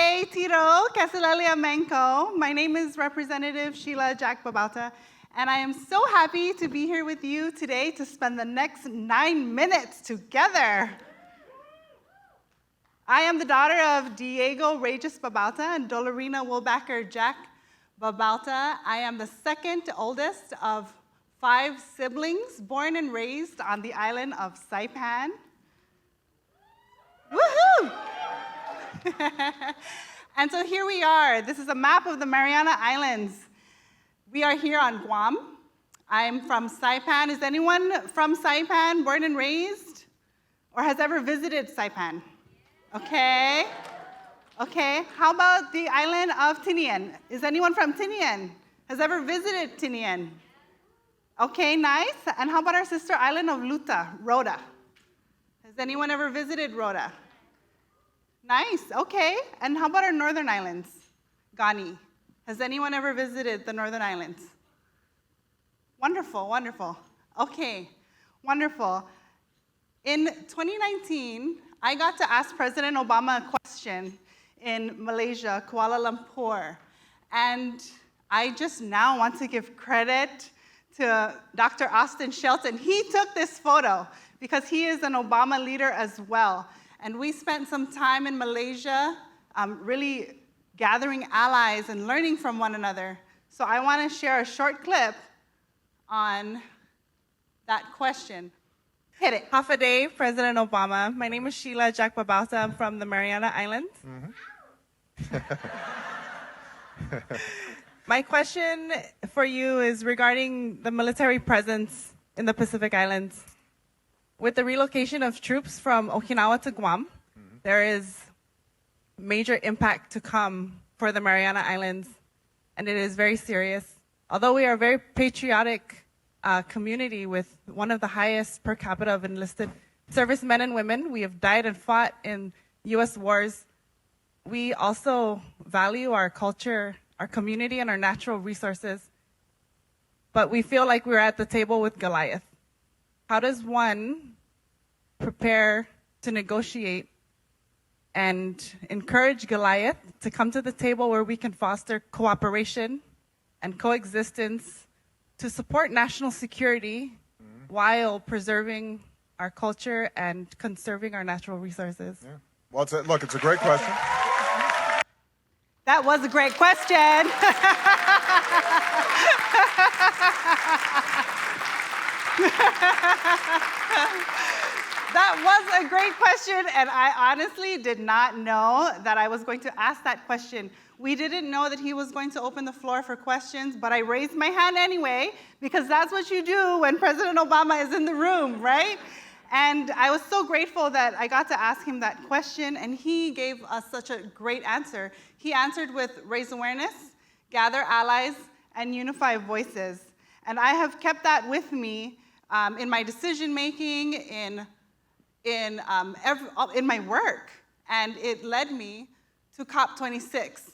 Hey, Tiro, Kasalalia Menko. My name is Representative Sheila Jack Babauta, and I am so happy to be here with you today to spend the next 9 minutes together. I am the daughter of Diego Regis Babauta and Dolorina Wilbacker Jack Babauta. I am the second oldest of 5 siblings born and raised on the island of Saipan. Woohoo! And so here we are. This is a map of the Mariana Islands. We are here on Guam. I'm from Saipan. Is anyone from Saipan, born and raised? Or has ever visited Saipan? Okay. Okay. How about the island of Tinian? Is anyone from Tinian? Has ever visited Tinian? Okay, nice. And how about our sister island of Luta, Rhoda? Has anyone ever visited Rhoda? Nice, okay. And how about our northern islands? Ghani. Has anyone ever visited the northern islands? Wonderful, wonderful. Okay, wonderful. In 2019, I got to ask President Obama a question in Malaysia, Kuala Lumpur. And I just now want to give credit to Dr. Austin Shelton. He took this photo because he is an Obama leader as well. And we spent some time in Malaysia really gathering allies and learning from one another. So I want to share a short clip on that question. Hit it. Half a day, President Obama. My name is Sheila Jack Babauta. I'm from the Mariana Islands. My question for you is regarding the military presence in the Pacific Islands. With the relocation of troops from Okinawa to Guam, there is major impact to come for the Mariana Islands, and it is very serious. Although we are a very patriotic community with one of the highest per capita of enlisted servicemen and women, we have died and fought in U.S. wars. We also value our culture, our community, and our natural resources, but we feel like we're at the table with Goliath. How does one prepare to negotiate and encourage Goliath to come to the table where we can foster cooperation and coexistence to support national security while preserving our culture and conserving our natural resources? Yeah. Well, it's a great question. That was a great question. That was a great question, and I honestly did not know that I was going to ask that question. We didn't know that he was going to open the floor for questions, but I raised my hand anyway, because that's what you do when President Obama is in the room, right? And I was so grateful that I got to ask him that question, and he gave us such a great answer. He answered with raise awareness, gather allies, and unify voices. And I have kept that with me in my decision-making, in my work, and it led me to COP26.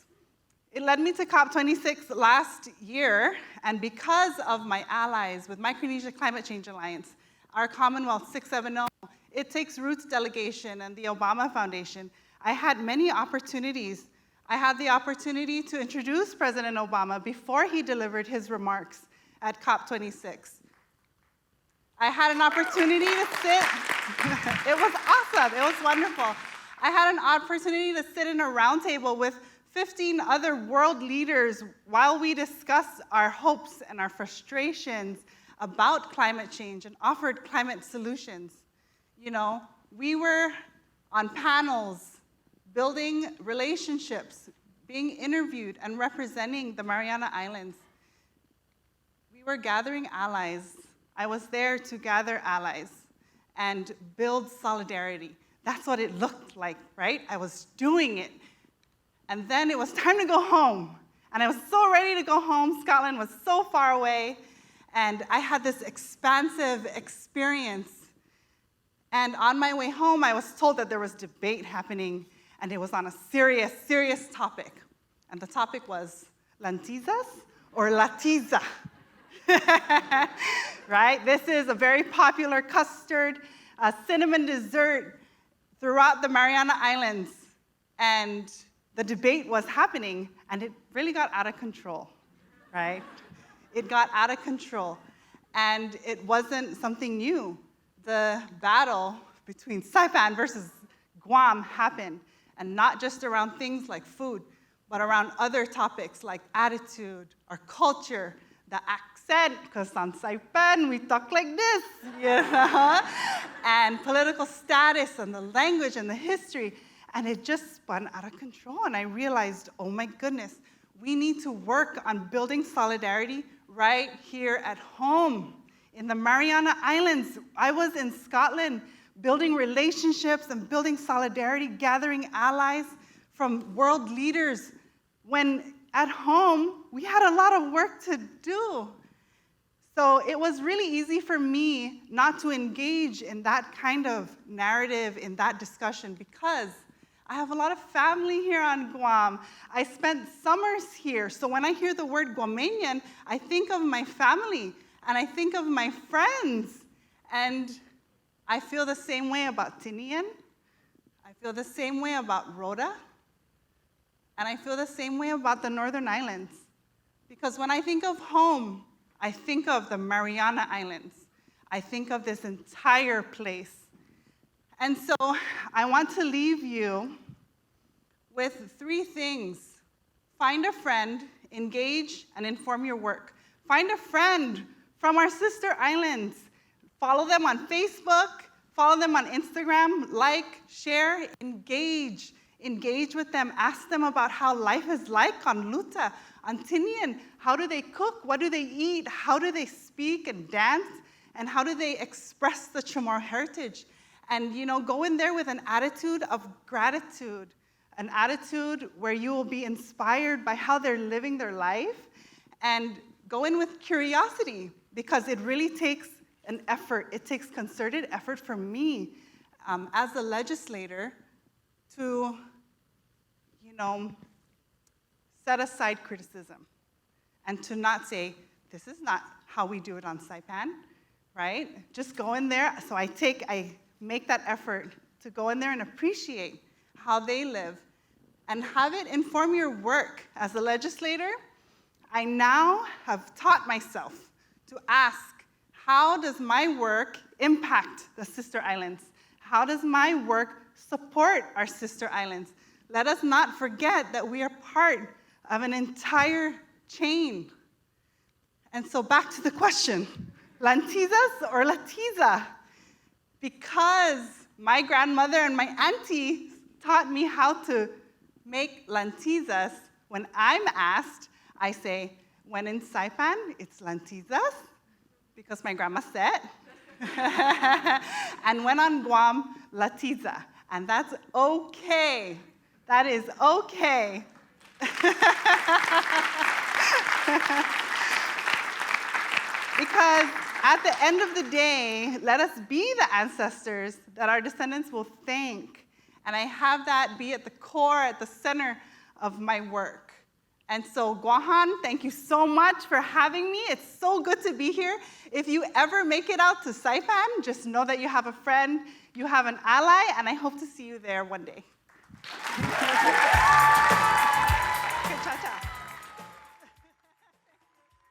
It led me to COP26 last year, and because of my allies with Micronesia Climate Change Alliance, our Commonwealth 670, It Takes Roots delegation, and the Obama Foundation, I had many opportunities. I had the opportunity to introduce President Obama before he delivered his remarks at COP26. I had an opportunity to sit. It was awesome. It was wonderful. I had an opportunity to sit in a roundtable with 15 other world leaders while we discussed our hopes and our frustrations about climate change and offered climate solutions. You know, we were on panels, building relationships, being interviewed, and representing the Mariana Islands. We were gathering allies. I was there to gather allies and build solidarity. That's what it looked like, right? I was doing it. And then it was time to go home. And I was so ready to go home. Scotland was so far away. And I had this expansive experience. And on my way home, I was told that there was debate happening, and it was on a serious, serious topic. And the topic was lentizas or latiza. Right? This is a very popular custard, cinnamon dessert throughout the Mariana Islands. And the debate was happening, and it really got out of control, right? It got out of control, and it wasn't something new. The battle between Saipan versus Guam happened, and not just around things like food, but around other topics like attitude, our culture, the accent, because on Saipan we talk like this, and political status, and the language, and the history, and it just spun out of control, and I realized, oh my goodness, we need to work on building solidarity right here at home. In the Mariana Islands, I was in Scotland building relationships and building solidarity, gathering allies from world leaders, when at home, we had a lot of work to do. So it was really easy for me not to engage in that kind of narrative, in that discussion, because I have a lot of family here on Guam. I spent summers here, so when I hear the word Guamanian, I think of my family, and I think of my friends, and I feel the same way about Tinian. I feel the same way about Rhoda. And I feel the same way about the Northern Islands. Because when I think of home, I think of the Mariana Islands. I think of this entire place. And so I want to leave you with 3 things. Find a friend, engage, and inform your work. Find a friend from our sister islands. Follow them on Facebook, follow them on Instagram, like, share, engage. Engage with them, ask them about how life is like on Luta, on Tinian. How do they cook? What do they eat? How do they speak and dance? And how do they express the Chamorro heritage? And go in there with an attitude of gratitude, an attitude where you will be inspired by how they're living their life, and go in with curiosity, because it really takes an effort. It takes concerted effort for me as a legislator to set aside criticism and to not say, this is not how we do it on Saipan, right? Just go in there. So I make that effort to go in there and appreciate how they live and have it inform your work. As a legislator, I now have taught myself to ask, how does my work impact the sister islands? How does my work support our sister islands? Let us not forget that we are part of an entire chain. And so back to the question, Lantizas or Latiza? Because my grandmother and my auntie taught me how to make lantizas, when I'm asked, I say, when in Saipan, it's lantizas, because my grandma said. And when on Guam, latiza. And that's okay. That is okay. Because at the end of the day, let us be the ancestors that our descendants will thank. And I have that be at the core, at the center of my work. And so, Guahan, thank you so much for having me. It's so good to be here. If you ever make it out to Saipan, just know that you have a friend, you have an ally, and I hope to see you there one day.